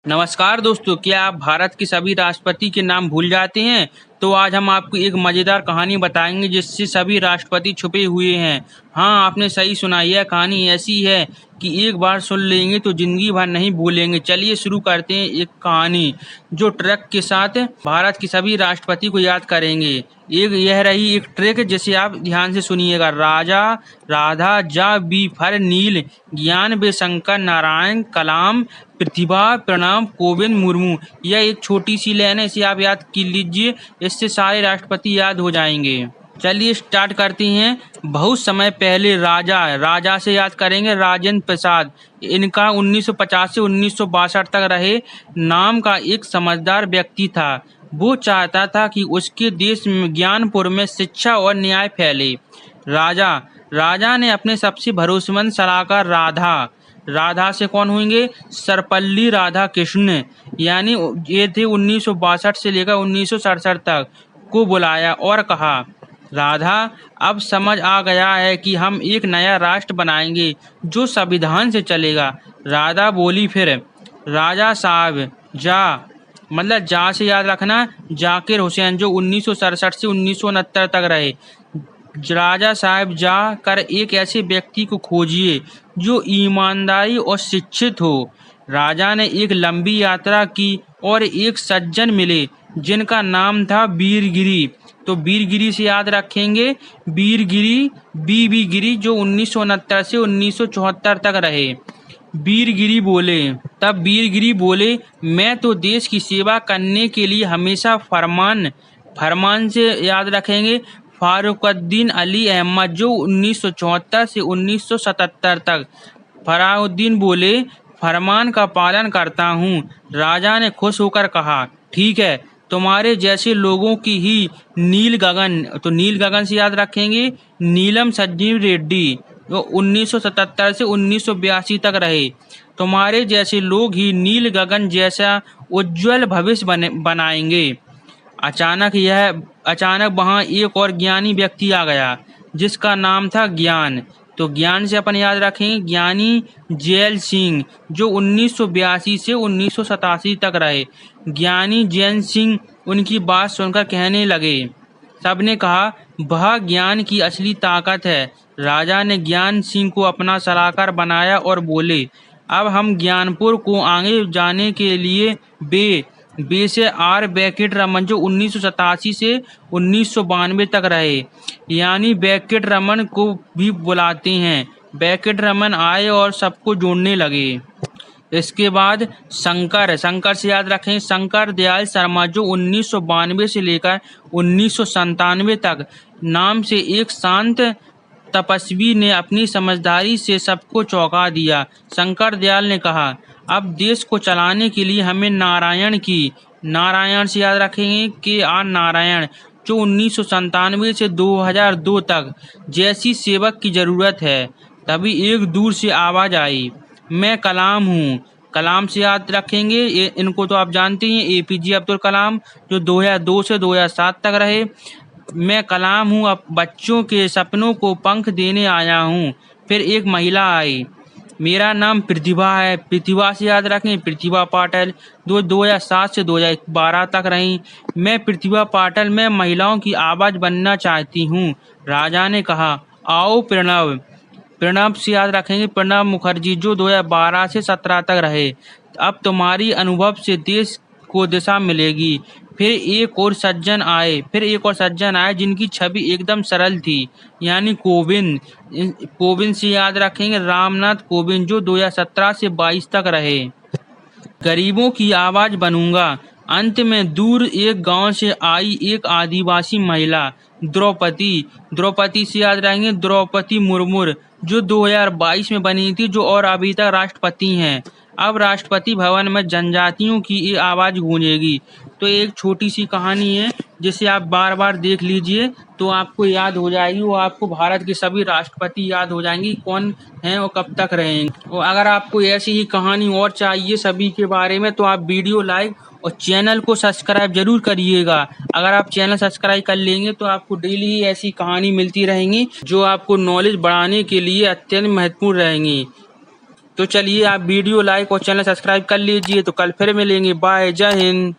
नमस्कार दोस्तों, क्या आप भारत के सभी राष्ट्रपति के नाम भूल जाते हैं? तो आज हम आपको एक मज़ेदार कहानी बताएंगे जिससे सभी राष्ट्रपति छुपे हुए हैं। हाँ, आपने सही सुना, यह कहानी ऐसी है कि एक बार सुन लेंगे तो जिंदगी भर नहीं भूलेंगे। चलिए शुरू करते हैं एक कहानी जो ट्रक के साथ भारत के सभी राष्ट्रपति को याद करेंगे। यह रही एक ट्रक जिसे आप ध्यान से सुनिएगा। राजा, राधा, जा, बी फर नील, ज्ञान बे शंकर, नारायण, कलाम, प्रतिभा, प्रणाम, कोविंद, मुर्मू। यह एक छोटी सी लाइन है, इसे आप याद कर लीजिए, इससे सारे राष्ट्रपति याद हो जाएंगे। चलिए स्टार्ट करते हैं। बहुत समय पहले राजा से याद करेंगे राजेंद्र प्रसाद। इनका 1950 से 1962 तक रहे नाम का एक समझदार व्यक्ति था। वो चाहता था कि उसके देश में ज्ञानपुर में शिक्षा और न्याय फैले। राजा ने अपने सबसे भरोसेमंद सलाहकार राधा से कौन होंगे? सर्वपल्ली राधाकृष्णन, यानी ये थे 1962 से लेकर 1967 तक को बुलाया और कहा, राधा, अब समझ आ गया है कि हम एक नया राष्ट्र बनाएंगे जो संविधान से चलेगा। राधा बोली फिर, राजा साहब, जा से याद रखना, जाकिर हुसैन, जो 1967 से 1969 तक रहे। राजा साहब, जा कर एक ऐसे व्यक्ति को खोजिए जो ईमानदारी और शिक्षित हो। राजा ने एक लंबी यात्रा की और एक सज्जन मिले जिनका नाम था वीरगिरी। तो वीरगिरी से याद रखेंगे, वीरगिरी, बी गिरी, जो 1969 से 1974 तक रहे। वीरगिरी बोले, मैं तो देश की सेवा करने के लिए हमेशा फरमान से याद रखेंगे फारुकुद्दीन अली अहमद, जो 1974 से 1977 तक। फराउद्दीन बोले, फरमान का पालन करता हूँ। राजा ने खुश होकर कहा, ठीक है, तुम्हारे जैसे लोगों की ही नील गगन से याद रखेंगे नीलम संजीव रेड्डी, जो 1977 से 1982 तक रहे। तुम्हारे जैसे लोग ही नील गगन जैसा उज्जवल भविष्य बनाएंगे। अचानक वहाँ एक और ज्ञानी व्यक्ति आ गया जिसका नाम था ज्ञान। तो ज्ञान से अपन याद रखें ज्ञानी जैल सिंह, जो 1982 से 1987 तक रहे। ज्ञानी जैल सिंह उनकी बात सुनकर कहने लगे, सबने कहा, वह ज्ञान की असली ताकत है। राजा ने ज्ञान सिंह को अपना सलाहकार बनाया और बोले, अब हम ज्ञानपुर को आगे जाने के लिए बे से आर बेकेट रमन, जो 1987 से 1992 तक रहे, यानी बेकेट रमन को भी बुलाते हैं। बेकेट रमन आए और सबको जोड़ने लगे। इसके बाद शंकर से याद रखें शंकर दयाल शर्मा, जो 1992 से लेकर 1997 तक नाम से एक शांत तपस्वी ने अपनी समझदारी से सबको चौंका दिया। शंकर दयाल ने कहा, अब देश को चलाने के लिए हमें नारायण से याद रखेंगे KR नारायण, जो 1997 से 2002 तक जैसी सेवक की जरूरत है। तभी एक दूर से आवाज आई, मैं कलाम हूँ। कलाम से याद रखेंगे इनको तो आप जानते हैं, APJ अब्दुल कलाम, जो 2002 से 2007 तक रहे। मैं कलाम हूँ, अब बच्चों के सपनों को पंख देने आया हूँ। फिर एक महिला आई, मेरा नाम प्रतिभा है। प्रतिभा से याद रखें प्रतिभा पाटिल, जो 2007 से 2012 तक रहीं। मैं प्रतिभा पाटिल, मैं महिलाओं की आवाज़ बनना चाहती हूँ। राजा ने कहा, आओ प्रणब से याद रखेंगे प्रणब मुखर्जी, जो 2012 से 17 तक रहे। अब तुम्हारी अनुभव से देश को दिशा मिलेगी। फिर एक और सज्जन आए जिनकी छवि एकदम सरल थी, यानी कोविंद से याद रखेंगे रामनाथ कोविंद, जो 2017 से 22 तक रहे। गरीबों की आवाज़ बनूंगा। अंत में दूर एक गांव से आई एक आदिवासी महिला, द्रौपदी से याद रहेंगे द्रौपदी मुर्मू, जो 2022 में बनी थी, जो और अभी तक राष्ट्रपति हैं। अब राष्ट्रपति भवन में जनजातियों की ये आवाज़ गूंजेगी। तो एक छोटी सी कहानी है जिसे आप बार बार देख लीजिए तो आपको याद हो जाएगी, वो आपको भारत के सभी राष्ट्रपति याद हो जाएंगी कौन हैं और कब तक रहेंगे। और अगर आपको ऐसी ही कहानी और चाहिए सभी के बारे में तो आप वीडियो लाइक और चैनल को सब्सक्राइब जरूर करिएगा। अगर आप चैनल सब्सक्राइब कर लेंगे तो आपको डेली ही ऐसी कहानी मिलती रहेंगी जो आपको नॉलेज बढ़ाने के लिए अत्यंत महत्वपूर्ण रहेंगी। तो चलिए आप वीडियो लाइक और चैनल सब्सक्राइब कर लीजिए। तो कल फिर मिलेंगे। बाय, जय हिंद।